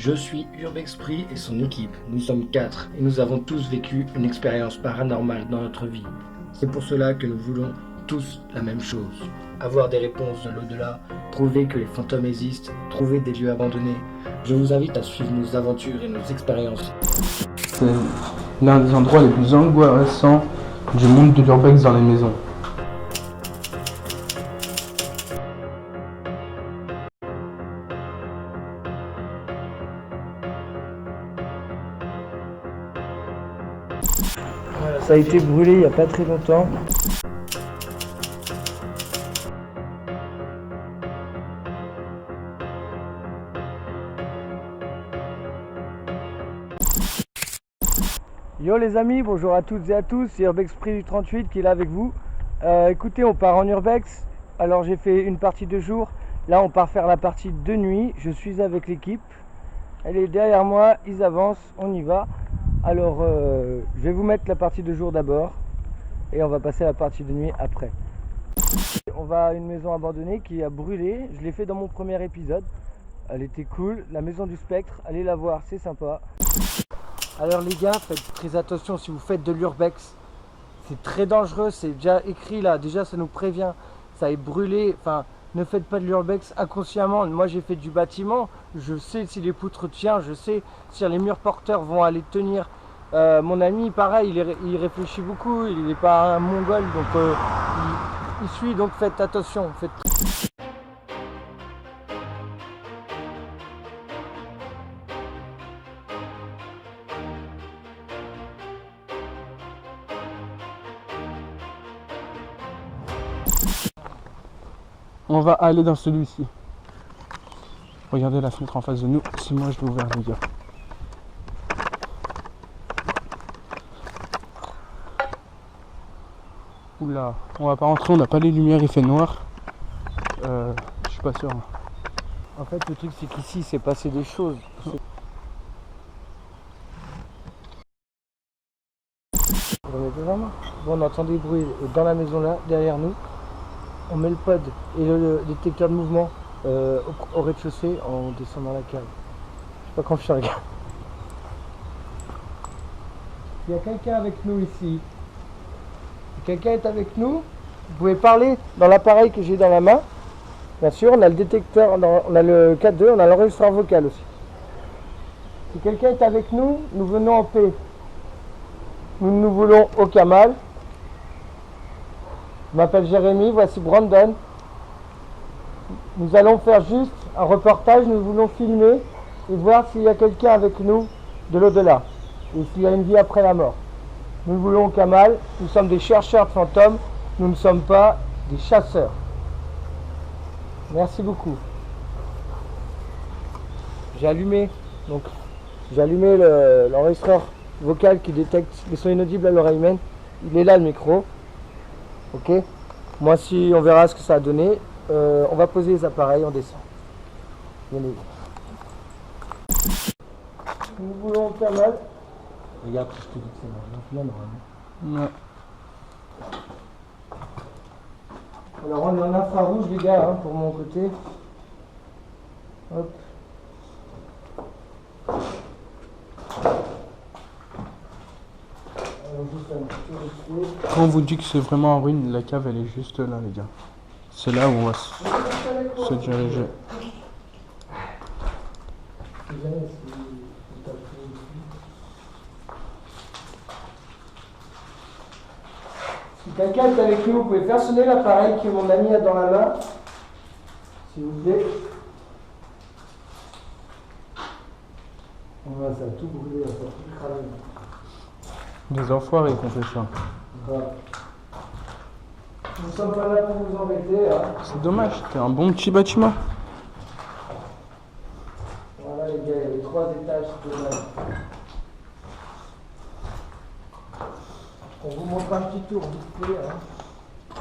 Je suis Urbexprit et son équipe. Nous sommes 4 et nous avons tous vécu une expérience paranormale dans notre vie. C'est pour cela que nous voulons tous la même chose. Avoir des réponses de l'au-delà, prouver que les fantômes existent, trouver des lieux abandonnés. Je vous invite à suivre nos aventures et nos expériences. C'est l'un des endroits les plus angoissants du monde de l'urbex dans les maisons. Ça a été brûlé il n'y a pas très longtemps. Yo les amis, bonjour à toutes et à tous, c'est Urbexprit du 38 qui est là avec vous. Écoutez, on part en urbex. Alors j'ai fait une partie de jour, là on part faire la partie de nuit. Je suis avec l'équipe, elle est derrière moi, ils avancent, on y va. Alors je vais vous mettre la partie de jour d'abord et on va passer à la partie de nuit après. On va à une maison abandonnée qui a brûlé, je l'ai fait dans mon premier épisode. Elle était cool, la maison du spectre, allez la voir, c'est sympa. Alors les gars, faites très attention si vous faites de l'urbex. C'est très dangereux, c'est déjà écrit là, déjà ça nous prévient. Ça est brûlé, enfin ne faites pas de l'urbex inconsciemment. Moi j'ai fait du bâtiment, je sais si les poutres tiennent, je sais si les murs porteurs vont aller tenir. Mon ami pareil, il réfléchit beaucoup, il n'est pas un mongol, donc il suit, donc faites attention. On va aller dans celui-ci. Regardez la fenêtre en face de nous, c'est moi je l'ai ouvert les gars. Oula, on va pas rentrer, on n'a pas les lumières, il fait noir. Je suis pas sûr. En fait le truc c'est qu'ici il s'est passé des choses. Bon, on entend des bruits dans la maison là, derrière nous. On met le pod et le détecteur de mouvement au rez-de-chaussée en descendant la cave. Je suis pas confiant les gars. Il y a quelqu'un avec nous ici. Quelqu'un est avec nous. Vous pouvez parler dans l'appareil que j'ai dans la main. Bien sûr, on a le détecteur, on a le 4.2, on a l'enregistreur vocal aussi. Si quelqu'un est avec nous, nous venons en paix. Nous ne nous voulons aucun mal. Je m'appelle Jérémy, voici Brandon. Nous allons faire juste un reportage, nous voulons filmer et voir s'il y a quelqu'un avec nous de l'au-delà et s'il y a une vie après la mort. Nous ne voulons aucun mal, nous sommes des chercheurs de fantômes, nous ne sommes pas des chasseurs. Merci beaucoup. J'ai allumé l'enregistreur vocal qui détecte les sons inaudibles à l'oreille humaine. Il est là le micro. Ok. Moi si on verra ce que ça a donné. On va poser les appareils, on descend. Venez. Nous voulons faire mal. Regarde, je te dis que c'est mal. Ouais. Alors on est en infrarouge les gars, pour mon côté. Hop. Quand on vous dit que c'est vraiment en ruine, la cave elle est juste là les gars. C'est là où on va se diriger. Si quelqu'un est avec nous, vous pouvez faire sonner l'appareil que mon ami a dans la main. S'il vous plaît. Voilà, ça a tout brûlé, ça a tout cramé. Des enfoirés qu'on fait ça. Voilà. Nous ne sommes pas là pour vous embêter. C'est dommage, c'était un bon petit bâtiment. Voilà les gars, il y avait 3 étages, c'est dommage. On vous montre un petit tour vite fait.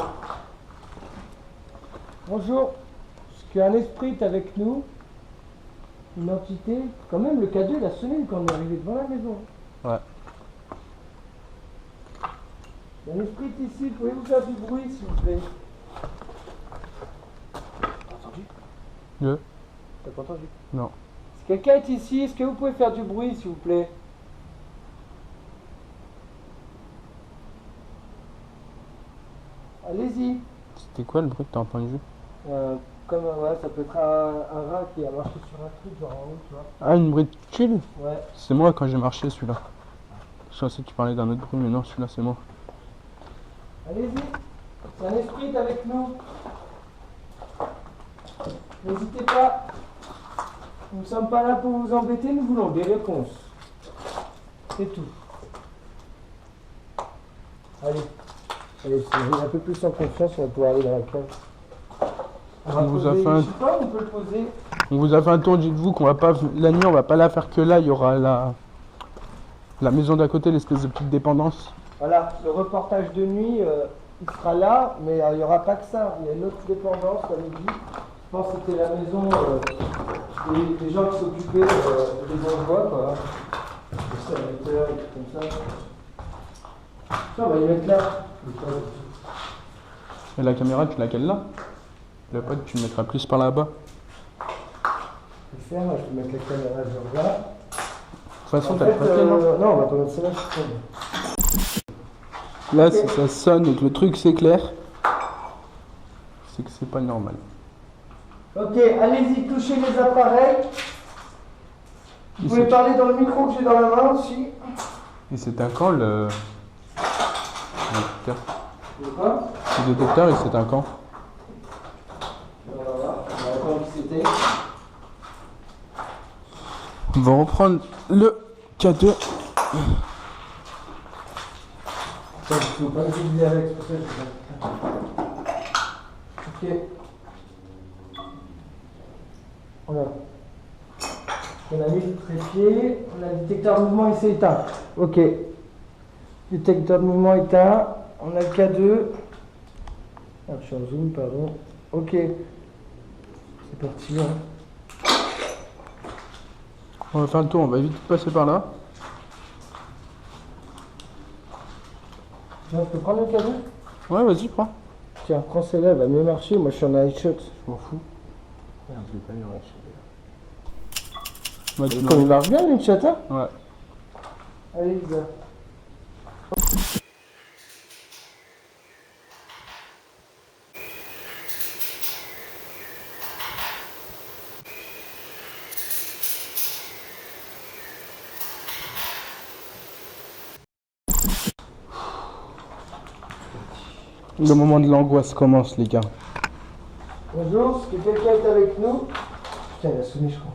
Bonjour. Est-ce qu'un esprit est avec nous? Une entité? Quand même, le cadeau il a sonné quand on est arrivé devant la maison. Ouais. Il y a un esprit ici, pouvez-vous faire du bruit s'il vous plaît? T'as entendu? Deux. T'as pas entendu? Non. Quelqu'un est ici? Est-ce que vous pouvez faire du bruit, s'il vous plaît? Allez-y. C'était quoi le bruit que t'as entendu? Ouais, ça peut être un rat qui a marché sur un truc, genre en haut, tu vois. Ah, une bruit de chill? Ouais. C'est moi quand j'ai marché celui-là. Je pensais que tu parlais d'un autre bruit, mais non, celui-là c'est moi. Allez-y. C'est un esprit est avec nous. N'hésitez pas. Nous ne sommes pas là pour vous embêter, nous voulons des réponses. C'est tout. Allez. Allez, si on est un peu plus en confiance, on va pouvoir aller dans la cave. On vous a fait un... Je sais pas, on peut le poser. On vous a fait un tour, dites-vous qu'on va pas... La nuit, on va pas la faire que là, il y aura la maison d'à côté, l'espèce de petite dépendance. Voilà, le reportage de nuit, il sera là, mais il n'y aura pas que ça. Il y a une autre dépendance, comme il dit. Je pense que c'était la maison des gens qui s'occupaient des bourgeois, quoi. Les serviteurs et tout comme ça. Ça, on va y mettre là. Et la caméra, tu laquelle là? Le pote, tu le mettras plus par là-bas. Je vais faire, je vais mettre la caméra genre là. De toute façon, En t'as fait, le papier, non? non, on va pas mettre celle-là. Là, si ça sonne et que le truc s'éclaire, c'est que c'est pas normal. Ok, allez-y, touchez les appareils. Vous pouvez parler dans le micro que j'ai dans la main aussi. Et c'était quand le détecteur? De quoi? Le détecteur, il c'était quand? On va voir, on va attendre qui c'était. On va reprendre le K2. Il faut pas utiliser avec, c'est pour ça que je vais... Ok. Voilà. On a mis le trépied, on a le détecteur de mouvement, il s'est éteint. Ok. Détecteur de mouvement éteint, on a le K2. Ah, je suis en zoom, pardon. Ok. C'est parti. Hein. On va faire le tour, on va vite passer par là. Tiens, je peux prendre le K2? Ouais, vas-y, prends. Tiens, prends celle-là, elle va mieux marcher. Moi, je suis en headshot. Je m'en fous. Merde, je l'ai pas mis en headshot. Ouais, tu Comme il marche bien, l'headshot, hein? Ouais. Allez, Lisa. Le moment de l'angoisse commence, les gars. Bonjour, est-ce que quelqu'un est avec nous? Putain, il a sonné, je crois.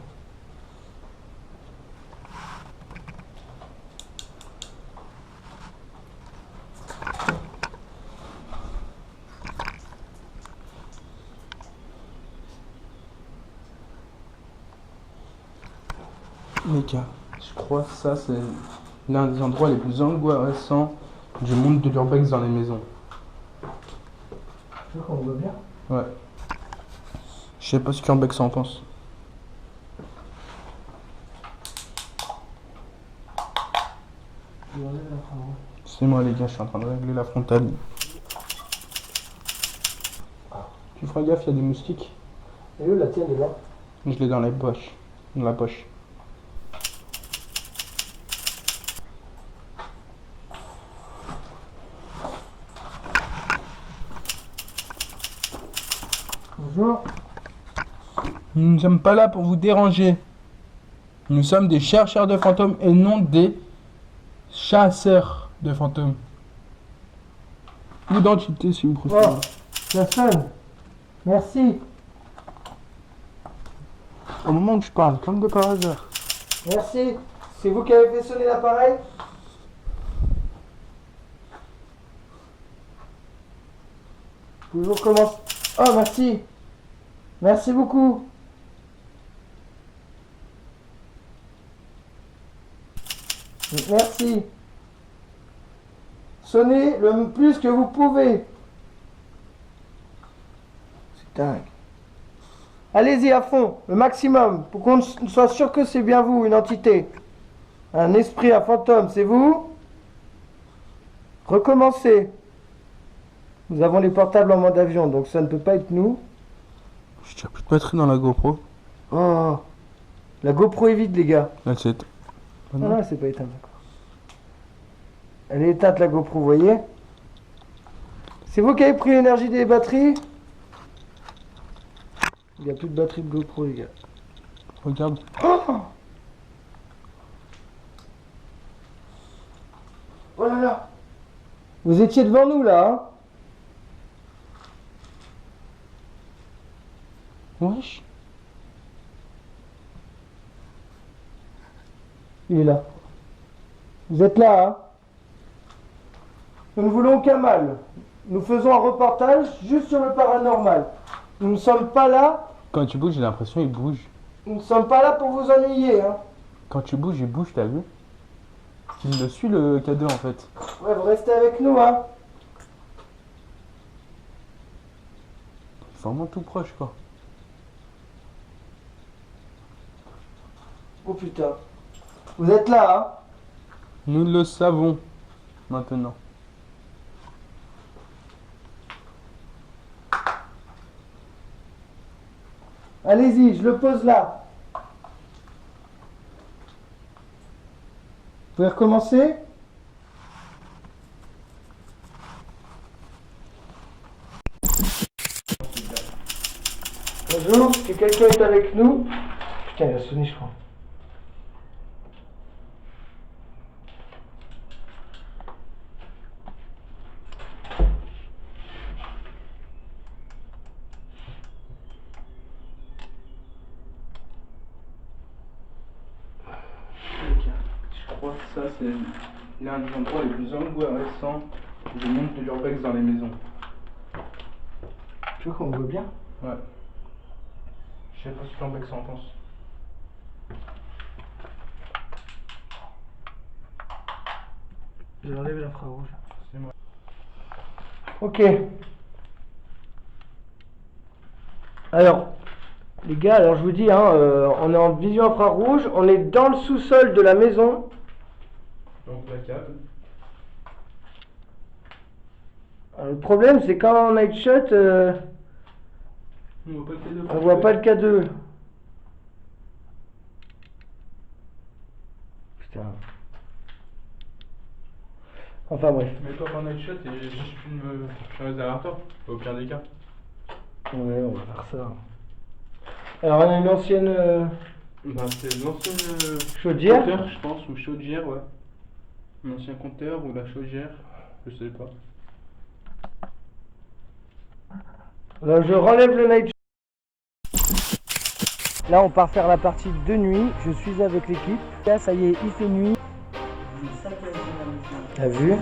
Les gars, je crois que ça, c'est l'un des endroits les plus angoissants du monde de l'urbex dans les maisons. Tu vois qu'on voit bien? Ouais. Je sais pas ce qu'Urbex en pense. C'est moi, les gars, je suis en train de régler la frontale. Tu feras gaffe, il y a des moustiques. Et où la tienne est là? Je l'ai dans la poche. Dans la poche. Bonjour. Nous ne sommes pas là pour vous déranger. Nous sommes des chercheurs de fantômes et non des chasseurs de fantômes. Identité, si vous préférez. Oh, ça sonne. Merci. Au moment où je parle, comme de par hasard. Merci. C'est vous qui avez fait sonner l'appareil? Pouvez-vous recommencer? Oh, merci. Merci beaucoup. Merci. Sonnez le plus que vous pouvez. C'est dingue. Allez-y à fond, le maximum, pour qu'on soit sûr que c'est bien vous, une entité. Un esprit, un fantôme, c'est vous? Recommencez. Nous avons les portables en mode avion, donc ça ne peut pas être nous. Je tire plus de batterie dans la GoPro. Oh, La GoPro est vide, les gars. That's it. Ah non, c'est pas éteinte, d'accord. Elle est éteinte, la GoPro, vous voyez? C'est vous qui avez pris l'énergie des batteries? Il n'y a plus de batterie de GoPro, les gars. Regarde. Oh, oh là là! Vous étiez devant nous, là, hein? Wesh. Il est là. Vous êtes là, hein? Nous ne voulons aucun mal. Nous faisons un reportage juste sur le paranormal. Nous ne sommes pas là. Quand tu bouges, j'ai l'impression qu'il bouge. Nous ne sommes pas là pour vous ennuyer, hein. Quand tu bouges, il bouge, t'as vu? Il le suit le K2 en fait. Ouais, vous restez avec nous, hein. C'est vraiment tout proche quoi. Oh putain. Vous êtes là, hein. Nous le savons maintenant. Allez-y, je le pose là. Vous pouvez recommencer? Bonjour, est-ce que quelqu'un est avec nous? Putain, il a sonné, je crois. Je crois que ça c'est l'un des endroits les plus angoissants du monde de l'urbex dans les maisons. Tu vois qu'on voit bien? Ouais. Je sais pas ce que l'urbex en pense. J'ai enlevé l'infrarouge. C'est moi. Ok. Alors, les gars, alors je vous dis, hein, on est en vision infrarouge, on est dans le sous-sol de la maison. Donc la cave. Alors, le problème, c'est quand on night shot, On voit pas le K2. on voit pas le K2. Putain. Enfin bref. Mais toi par night shot et je filme derrière toi, au pire des cas. Ouais, on va faire ça. Alors, on a une ancienne Bah c'est l'ancienne chaudière. compteur, je pense, ou chaudière, ouais. L'ancien compteur ou la chaudière, je sais pas. Là, je relève le night shot. Là, on part faire la partie de nuit. Je suis avec l'équipe. Là, ça y est, il fait nuit. T'as vu?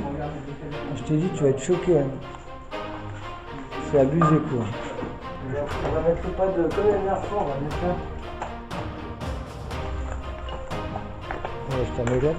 Je t'ai dit, tu vas être choqué. Hein. C'est abusé, quoi. On va mettre pas de... Comme la dernière fois, on va mettre là. Ouais, je t'en mets là.